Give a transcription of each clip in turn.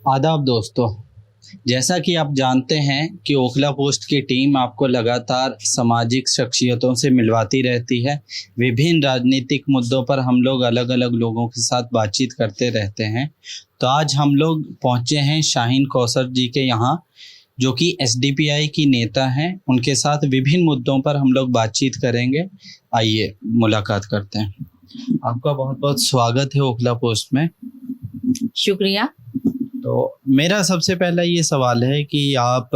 आदाब दोस्तों। जैसा कि आप जानते हैं कि ओखला पोस्ट की टीम आपको लगातार सामाजिक शख्सियतों से मिलवाती रहती है। विभिन्न राजनीतिक मुद्दों पर हम लोग अलग अलग लोगों के साथ बातचीत करते रहते हैं। तो आज हम लोग पहुंचे हैं शाहीन कौसर जी के यहाँ, जो कि एसडीपीआई की नेता हैं। उनके साथ विभिन्न मुद्दों पर हम लोग बातचीत करेंगे। आइए मुलाकात करते हैं। आपका बहुत बहुत स्वागत है ओखला पोस्ट में। शुक्रिया। तो मेरा सबसे पहला ये सवाल है कि आप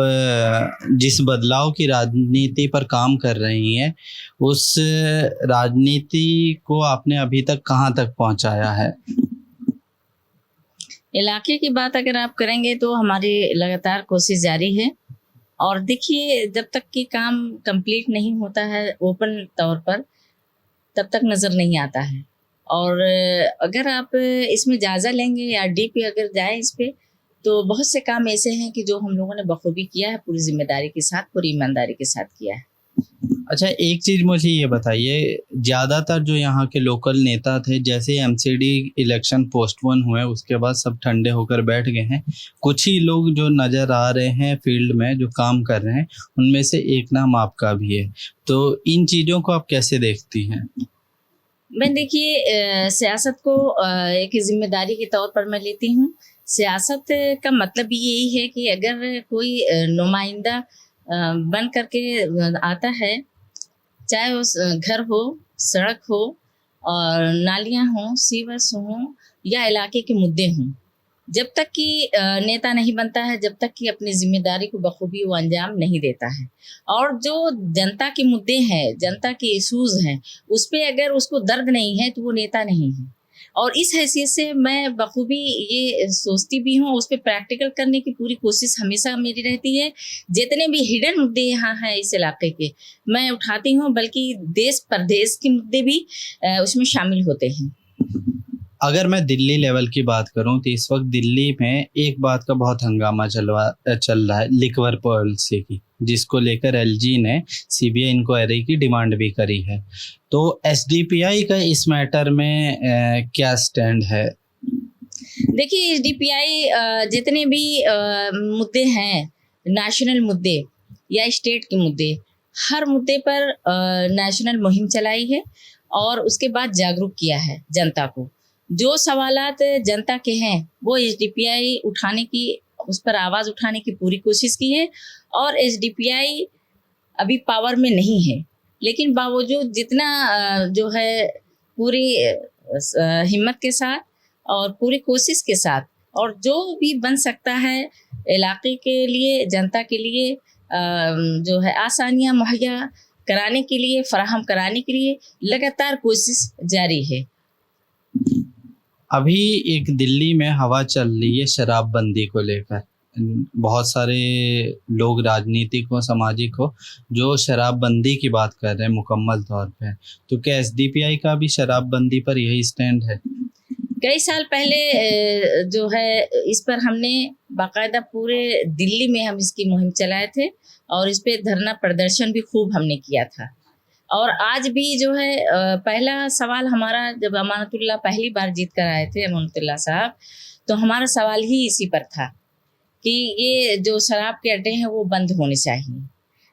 जिस बदलाव की राजनीति पर काम कर रही हैं, उस राजनीति को आपने अभी तक कहाँ तक पहुँचाया है? इलाके की बात अगर आप करेंगे तो हमारी लगातार कोशिश जारी है। और देखिए, जब तक कि काम कंप्लीट नहीं होता है ओपन तौर पर, तब तक नज़र नहीं आता है। और अगर आप इसमें जायज़ा लेंगे या डीप अगर जाए इस पे, तो बहुत से काम ऐसे हैं कि जो हम लोगों ने बखूबी किया है, पूरी जिम्मेदारी के साथ, पूरी ईमानदारी के साथ किया है। अच्छा, एक चीज़ मुझे ये बताइए, ज़्यादातर जो यहाँ के लोकल नेता थे, जैसे एमसीडी इलेक्शन पोस्टपोन हुए उसके बाद सब ठंडे होकर बैठ गए हैं। कुछ ही लोग जो नज़र आ रहे हैं फील्ड में जो काम कर रहे हैं, उनमें से एक नाम आपका भी है। तो इन चीज़ों को आप कैसे देखती हैं? मैं देखिए, सियासत को एक जिम्मेदारी के तौर पर मैं लेती हूँ। सियासत का मतलब भी यही है कि अगर कोई नुमाइंदा बन करके आता है, चाहे उस घर हो, सड़क हो और नालियाँ हों, सीवर्स हों या इलाके के मुद्दे हों, जब तक कि नेता नहीं बनता है, जब तक कि अपनी जिम्मेदारी को बखूबी वो अंजाम नहीं देता है, और जो जनता के मुद्दे हैं, जनता के इशूज़ हैं, उस पे अगर उसको दर्द नहीं है तो वो नेता नहीं है। और इस हैसियत से मैं बखूबी ये सोचती भी हूँ, उस पे प्रैक्टिकल करने की पूरी कोशिश हमेशा मेरी रहती है। जितने भी हिडन मुद्दे यहाँ हैं इस इलाके के, मैं उठाती हूँ, बल्कि देश परदेश के मुद्दे भी उसमें शामिल होते हैं। अगर मैं दिल्ली लेवल की बात करूं तो इस वक्त दिल्ली में एक बात का बहुत हंगामा चल रहा है, लिक्वर पॉलिसी की, जिसको लेकर एलजी ने सीबीआई इंक्वायरी की डिमांड भी करी है। तो एसडीपीआई का इस मैटर में क्या स्टैंड है? देखिए, एसडीपीआई जितने भी मुद्दे हैं, नेशनल मुद्दे या स्टेट के मुद्दे, हर मुद्दे पर नेशनल मुहिम चलाई है और उसके बाद जागरूक किया है जनता को। जो सवालात जनता के हैं वो एसडीपीआई उठाने की, उस पर आवाज़ उठाने की पूरी कोशिश की है। और एसडीपीआई अभी पावर में नहीं है, लेकिन बावजूद जितना जो है पूरी हिम्मत के साथ और पूरी कोशिश के साथ, और जो भी बन सकता है इलाके के लिए, जनता के लिए जो है आसानियाँ मुहैया कराने के लिए, फराहम कराने के लिए लगातार कोशिश जारी है। अभी एक दिल्ली में हवा चल रही है शराबबंदी को लेकर। बहुत सारे लोग, राजनीतिक हो, सामाजिक हो, जो शराबबंदी की बात कर रहे हैं मुकम्मल तौर पे। तो क्या एसडीपीआई का भी शराबबंदी पर यही स्टैंड है? कई साल पहले जो है इस पर हमने बाकायदा पूरे दिल्ली में हम इसकी मुहिम चलाए थे और इस पे धरना प्रदर्शन भी खूब हमने किया था। और आज भी जो है पहला सवाल हमारा, जब अमानतुल्लाह पहली बार जीत कर आए थे, अमानतुल्लाह साहब, तो हमारा सवाल ही इसी पर था कि ये जो शराब के अड्डे हैं वो बंद होने चाहिए।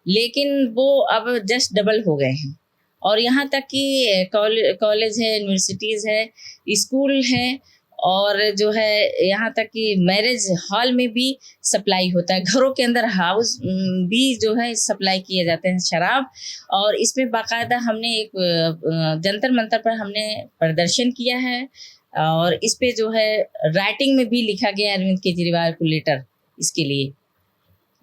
लेकिन वो अब जस्ट डबल हो गए हैं, और यहाँ तक कि कॉलेज है, यूनिवर्सिटीज़ है, स्कूल है, और जो है यहाँ तक कि मैरिज हॉल में भी सप्लाई होता है, घरों के अंदर हाउस भी जो है सप्लाई किए जाते हैं शराब। और इसमें बाकायदा हमने एक जंतर मंतर पर हमने प्रदर्शन किया है, और इस पे जो है राइटिंग में भी लिखा गया अरविंद केजरीवाल को लेटर इसके लिए।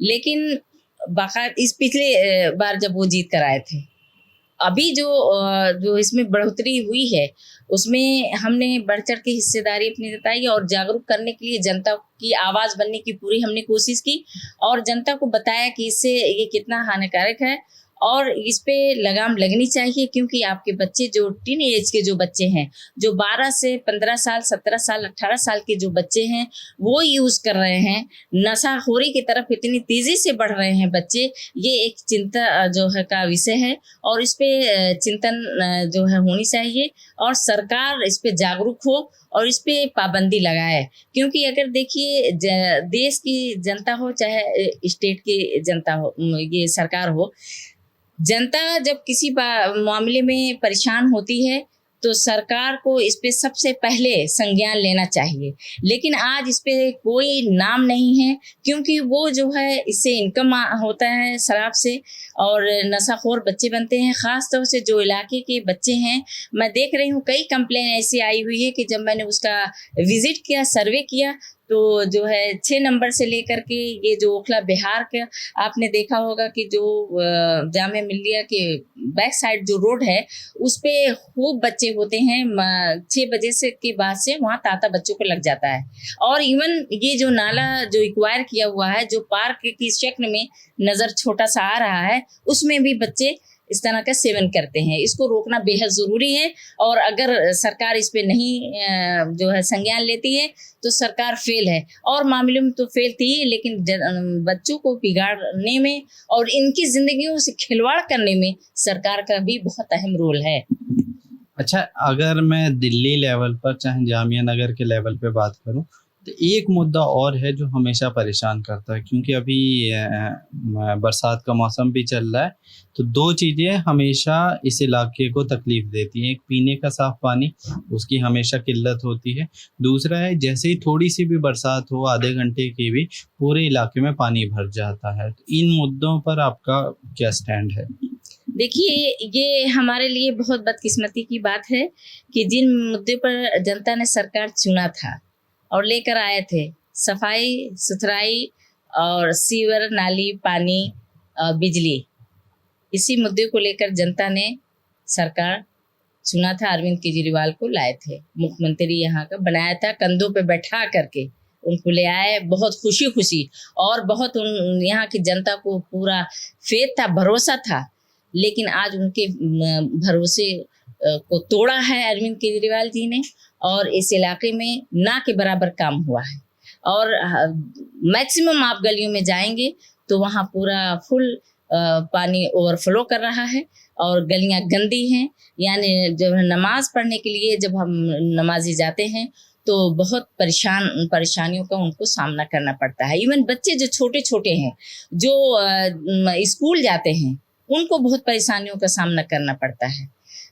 लेकिन बाकायदा इस पिछले बार जब वो जीत कर आए थे, अभी जो इसमें बढ़ोतरी हुई है उसमें हमने बढ़ चढ़ के हिस्सेदारी अपनी जताई और जागरूक करने के लिए जनता की आवाज़ बनने की पूरी हमने कोशिश की, और जनता को बताया कि इससे ये कितना हानिकारक है और इस पे लगाम लगनी चाहिए, क्योंकि आपके बच्चे जो टीन एज के जो बच्चे हैं, जो 12 से 15 साल, 17 साल, 18 साल के जो बच्चे हैं, वो यूज़ कर रहे हैं, नशाखोरी की तरफ इतनी तेज़ी से बढ़ रहे हैं बच्चे, ये एक चिंता जो है का विषय है और इस पे चिंतन जो है होनी चाहिए और सरकार इस पे जागरूक हो और इस पे पाबंदी लगाए। क्योंकि अगर देखिए देश की जनता हो चाहे स्टेट की जनता हो, ये सरकार हो, जनता जब किसी मामले में परेशान होती है तो सरकार को इस पे सबसे पहले संज्ञान लेना चाहिए, लेकिन आज इस पे कोई नाम नहीं है, क्योंकि वो जो है इससे इनकम होता है शराब से और नशाखोर बच्चे बनते हैं। ख़ास तौर से जो इलाके के बच्चे हैं, मैं देख रही हूँ कई कंप्लेन ऐसी आई हुई है कि जब मैंने उसका विजिट किया, सर्वे किया, तो जो है 6 नंबर से लेकर के ये जो ओखला बिहार का आपने देखा होगा कि जो जामिया मिल्लिया के बैक साइड जो रोड है उस पे खूब बच्चे होते हैं। 6 बजे से के बाद से वहाँ ताता बच्चों को लग जाता है। और इवन ये जो नाला जो एक्वायर किया हुआ है, जो पार्क की शक्ल में नज़र छोटा सा आ रहा है, उसमें भी बच्चे इस तरह का सेवन करते हैं। इसको रोकना बेहद ज़रूरी है और अगर सरकार इस पे नहीं जो है संज्ञान लेती है तो सरकार फेल है और मामले में तो फेल थी, लेकिन बच्चों को बिगाड़ने में और इनकी ज़िंदगियों से खिलवाड़ करने में सरकार का भी बहुत अहम रोल है। अच्छा, अगर मैं दिल्ली लेवल पर चाहे जामिया नगर के लेवल पे बात करूं तो एक मुद्दा और है जो हमेशा परेशान करता है, क्योंकि अभी बरसात का मौसम भी चल रहा है, तो दो चीज़ें हमेशा इस इलाके को तकलीफ देती हैं। एक पीने का साफ पानी, उसकी हमेशा किल्लत होती है। दूसरा है जैसे ही थोड़ी सी भी बरसात हो, आधे घंटे की भी, पूरे इलाके में पानी भर जाता है। तो इन मुद्दों पर आपका क्या स्टैंड है? देखिए, ये हमारे लिए बहुत बदकिस्मती की बात है कि जिन मुद्दे पर जनता ने सरकार चुना था और लेकर आए थे, सफाई सुथराई और सीवर, नाली, पानी, बिजली, इसी मुद्दे को लेकर जनता ने सरकार चुना था, अरविंद केजरीवाल को लाए थे, मुख्यमंत्री यहाँ का बनाया था, कंधों पे बैठा करके उनको ले आए, बहुत खुशी खुशी, और बहुत उन यहाँ की जनता को पूरा फेथ था, भरोसा था। लेकिन आज उनके भरोसे को तोड़ा है अरविंद केजरीवाल जी ने और इस इलाके में ना के बराबर काम हुआ है। और मैक्सिमम आप गलियों में जाएंगे तो वहाँ पूरा फुल पानी ओवरफ्लो कर रहा है और गलियाँ गंदी हैं। यानी जब नमाज पढ़ने के लिए जब हम नमाजी जाते हैं तो बहुत परेशानियों का उनको सामना करना पड़ता है। इवन बच्चे जो छोटे छोटे हैं, जो स्कूल जाते हैं, उनको बहुत परेशानियों का सामना करना पड़ता है।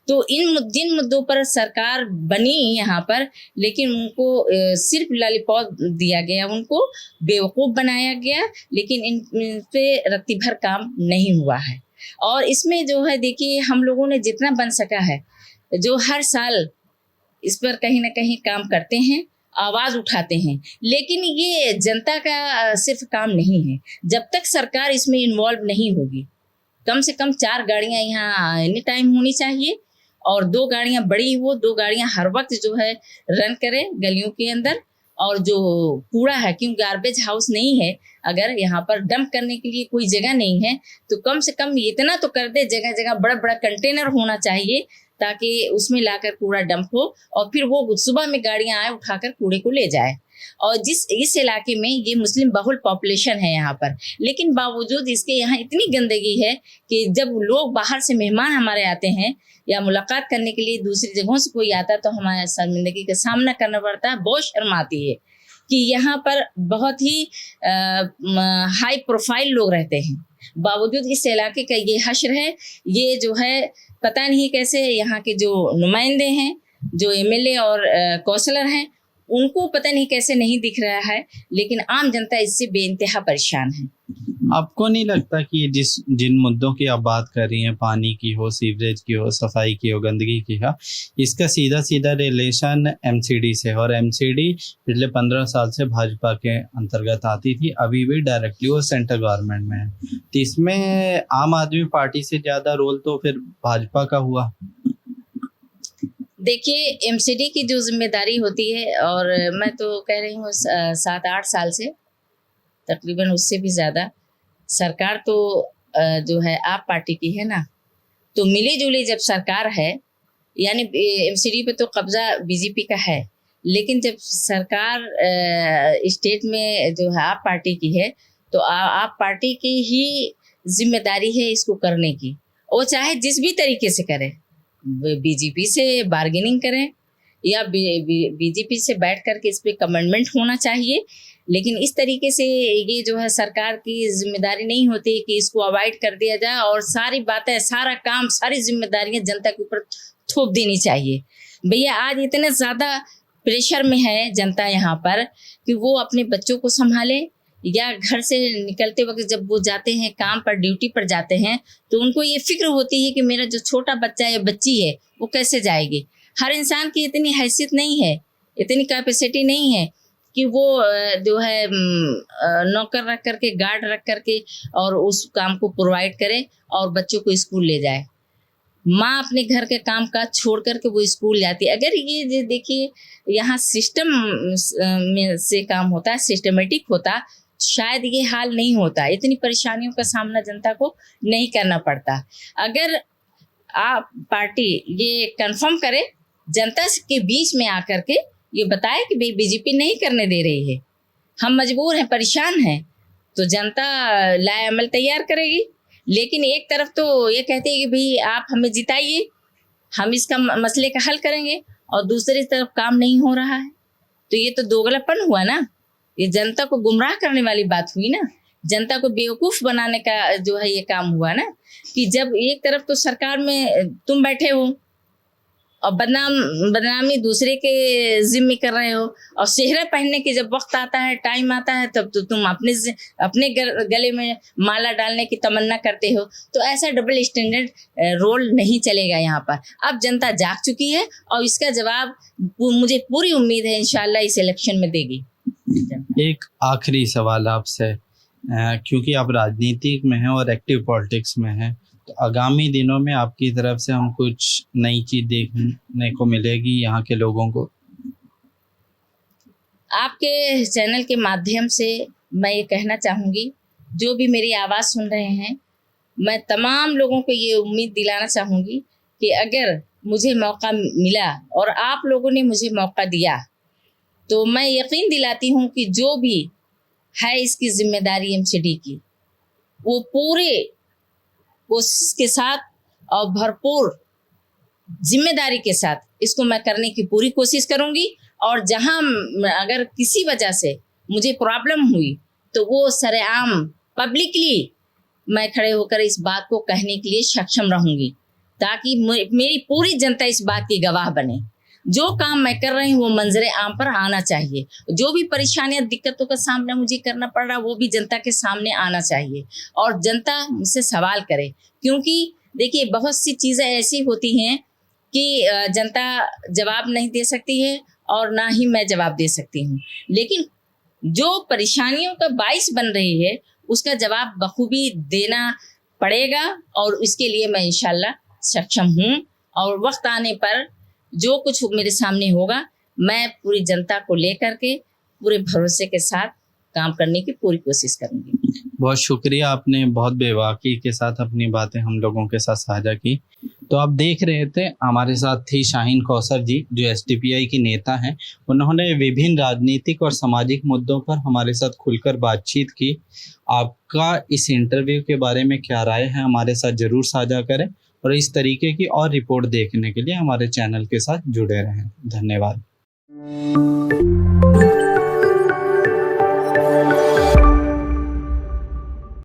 तो जिन मुद्दों पर सरकार बनी यहाँ पर, लेकिन उनको सिर्फ लॉलीपॉप दिया गया, उनको बेवकूफ़ बनाया गया, लेकिन इन पे रत्ती भर काम नहीं हुआ है। और इसमें जो है देखिए, हम लोगों ने जितना बन सका है, जो हर साल इस पर कहीं ना कहीं काम करते हैं, आवाज़ उठाते हैं, लेकिन ये जनता का सिर्फ काम नहीं है। जब तक सरकार इसमें इन्वॉल्व नहीं होगी, कम से कम 4 गाड़ियाँ यहाँ एनी टाइम होनी चाहिए और 2 गाड़ियाँ बड़ी हो, 2 गाड़ियाँ हर वक्त जो है रन करें गलियों के अंदर। और जो कूड़ा है, क्यों गार्बेज हाउस नहीं है, अगर यहाँ पर डंप करने के लिए कोई जगह नहीं है तो कम से कम इतना तो कर दे, जगह जगह बड़ा बड़ा कंटेनर होना चाहिए ताकि उसमें लाकर कूड़ा डंप हो और फिर वो सुबह में गाड़ियाँ आए उठाकर कूड़े को ले जाए। और इस इलाके में ये मुस्लिम बहुल पॉपुलेशन है यहाँ पर, लेकिन बावजूद इसके यहाँ इतनी गंदगी है कि जब लोग बाहर से मेहमान हमारे आते हैं या मुलाकात करने के लिए दूसरी जगहों से कोई आता है तो हमारे शर्मिंदगी का सामना करना पड़ता है। बहुत शर्म आती है कि यहाँ पर बहुत ही हाई प्रोफाइल लोग रहते हैं, बावजूद इस इलाके का ये हश्र है। ये जो है पता नहीं कैसे यहाँ के जो नुमाइंदे हैं, जो एमएलए और कौंसलर हैं, उनको पता नहीं कैसे नहीं दिख रहा है, लेकिन आम जनता इससे बेइंतहा परेशान है। आपको नहीं लगता कि जिन मुद्दों की आप बात कर रही हैं, पानी की हो, सीवरेज की हो, सफाई की हो, गंदगी की हो, इसका सीधा सीधा रिलेशन एमसीडी से, और एमसीडी पिछले 15 साल से भाजपा के अंतर्गत आती थी, अभी भी डायरेक्टली वो सेंट्रल गवर्नमेंट में है, तो इसमें आम आदमी पार्टी से ज़्यादा रोल तो फिर भाजपा का हुआ। देखिए, एमसीडी की जो जिम्मेदारी होती है, और मैं तो कह रही हूँ 7-8 साल से, तकरीबन उससे भी ज़्यादा, सरकार तो जो है आप पार्टी की है ना, तो मिली जुली जब सरकार है, यानी एमसीडी पे तो कब्जा बीजेपी का है, लेकिन जब सरकार स्टेट में जो है आप पार्टी की है, तो आप पार्टी की ही जिम्मेदारी है इसको करने की। वो चाहे जिस भी तरीके से करे, बीजेपी से बार्गेनिंग करें या बीजेपी से बैठ करके इस पे कमेंटमेंट होना चाहिए, लेकिन इस तरीके से ये जो है सरकार की जिम्मेदारी नहीं होती कि इसको अवॉइड कर दिया जाए और सारी बातें, सारा काम, सारी जिम्मेदारियां जनता के ऊपर थोप देनी चाहिए। भैया आज इतने ज़्यादा प्रेशर में है जनता यहाँ पर कि वो अपने बच्चों को संभाले, या घर से निकलते वक्त जब वो जाते हैं काम पर, ड्यूटी पर जाते हैं, तो उनको ये फिक्र होती है कि मेरा जो छोटा बच्चा या बच्ची है वो कैसे जाएगी। हर इंसान की इतनी हैसियत नहीं है, इतनी कैपेसिटी नहीं है कि वो जो है नौकर रख करके, गार्ड रख करके और उस काम को प्रोवाइड करे और बच्चों को स्कूल ले जाए। माँ अपने घर के काम काज छोड़ करके वो स्कूल जाती है। अगर ये देखिए यहाँ सिस्टम में से काम होता, सिस्टमेटिक होता, शायद ये हाल नहीं होता, इतनी परेशानियों का सामना जनता को नहीं करना पड़ता। अगर आप पार्टी ये कंफर्म करे, जनता के बीच में आकर के ये बताए कि भाई बीजेपी नहीं करने दे रही है, हम मजबूर हैं, परेशान हैं, तो जनता लाए अमल तैयार करेगी। लेकिन एक तरफ तो ये कहते हैं कि भाई आप हमें जिताइए, हम इसका मसले का हल करेंगे, और दूसरी तरफ काम नहीं हो रहा है, तो ये तो दोगलापन हुआ ना, ये जनता को गुमराह करने वाली बात हुई ना, जनता को बेवकूफ़ बनाने का जो है ये काम हुआ ना, कि जब एक तरफ तो सरकार में तुम बैठे हो और बदनामी दूसरे के जिम्मे कर रहे हो, और सेहरा पहनने के जब वक्त आता है, टाइम आता है, तब तो तुम अपने गले में माला डालने की तमन्ना करते हो। तो ऐसा डबल स्टैंडर्ड रोल नहीं चलेगा यहाँ पर। अब जनता जाग चुकी है और इसका जवाब मुझे पूरी उम्मीद है इंशाल्लाह इस इलेक्शन में देगी। एक आखिरी सवाल आपसे, क्योंकि आप राजनीति में हैं और एक्टिव पॉलिटिक्स में हैं, तो आगामी दिनों में आपकी तरफ से हम कुछ नई चीज देखने को मिलेगी यहाँ के लोगों को? आपके चैनल के माध्यम से मैं ये कहना चाहूँगी, जो भी मेरी आवाज़ सुन रहे हैं, मैं तमाम लोगों को ये उम्मीद दिलाना चाहूँगी कि अगर मुझे मौका मिला और आप लोगों ने मुझे मौका दिया, तो मैं यकीन दिलाती हूँ कि जो भी है इसकी जिम्मेदारी एमसीडी की, वो पूरे कोशिश के साथ और भरपूर जिम्मेदारी के साथ इसको मैं करने की पूरी कोशिश करूँगी। और जहाँ अगर किसी वजह से मुझे प्रॉब्लम हुई, तो वो सरेआम पब्लिकली मैं खड़े होकर इस बात को कहने के लिए सक्षम रहूँगी, ताकि मेरी पूरी जनता इस बात की गवाह बने। जो काम मैं कर रही हूँ वो मंजरे आम पर आना चाहिए। जो भी परेशानियां, दिक्कतों का सामना मुझे करना पड़ रहा, वो भी जनता के सामने आना चाहिए और जनता मुझसे सवाल करे। क्योंकि देखिए बहुत सी चीज़ें ऐसी होती हैं कि जनता जवाब नहीं दे सकती है और ना ही मैं जवाब दे सकती हूँ, लेकिन जो परेशानियों का बाइस बन रही है उसका जवाब बखूबी देना पड़ेगा, और इसके लिए मैं इंशाल्लाह सक्षम हूँ। और वक्त आने पर जो कुछ मेरे सामने होगा, मैं पूरी जनता को लेकर के पूरे भरोसे के साथ काम करने की पूरी कोशिश करूंगी। बहुत शुक्रिया, आपने बहुत बेबाकी के साथ अपनी बातें हम लोगों के साथ साझा की। तो आप देख रहे थे, हमारे साथ थी शाहीन कौसर जी, जो एसडीपीआई की नेता हैं। उन्होंने विभिन्न राजनीतिक और सामाजिक मुद्दों पर हमारे साथ खुलकर बातचीत की। आपका इस इंटरव्यू के बारे में क्या राय है, हमारे साथ ज़रूर साझा करें, और इस तरीके की और रिपोर्ट देखने के लिए हमारे चैनल के साथ जुड़े रहें। धन्यवाद।